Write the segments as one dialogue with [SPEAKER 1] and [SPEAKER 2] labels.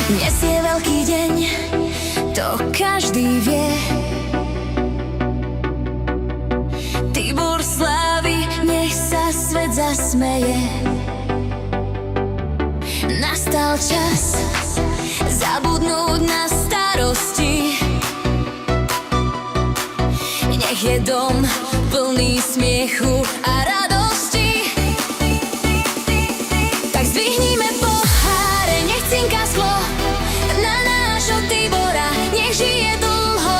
[SPEAKER 1] Dnes je veľký deň, to každý vie. Tibor slávy, nech sa svet zasmeje. Nastal čas zabudnúť na starosti. Nech je dom plný smiechu a radosti. Tak zdvihnime poháre, nech cinká sklo na nášho Tibora. Nech žije dlho,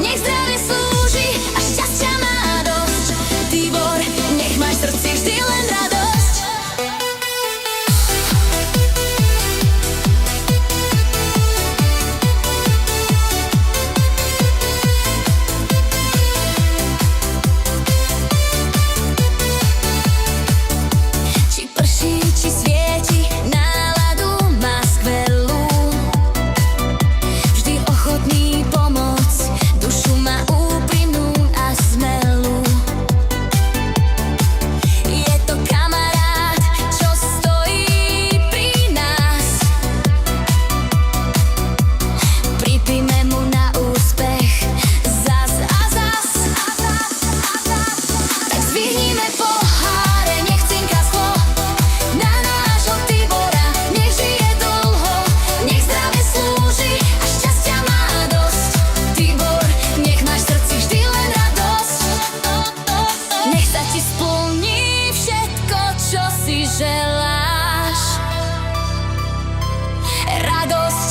[SPEAKER 1] nech zdravie slúži a šťastia má dosť. Tibor, nech máš v srdci vždy len radosť. Či prší, či svieti, náladu má skvelú. Vždy ochotný pomôcť, dušu má úprimnú a smelú. Je to kamarát, čo stojí pri nás. Pripíme mu na úspech zas a zas. Tak zdvihnime poháre, nech cinká sklo na nášho Tibora. Nech žije dlho, nech zdravie slúži a šťastia má dosť. Tibor, nech máš v srdci vždy len radosť. Nech sa ti splní všetko, čo si želáš. Radosť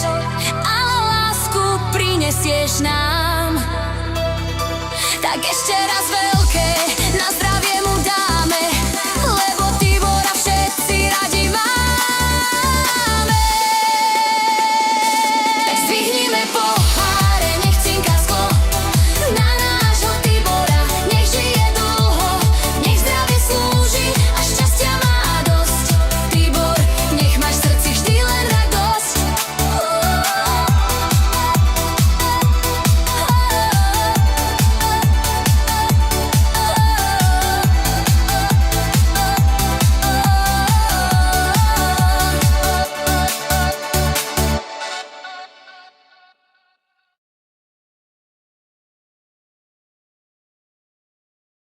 [SPEAKER 1] a lásku prinesieš nám. Tak ešte raz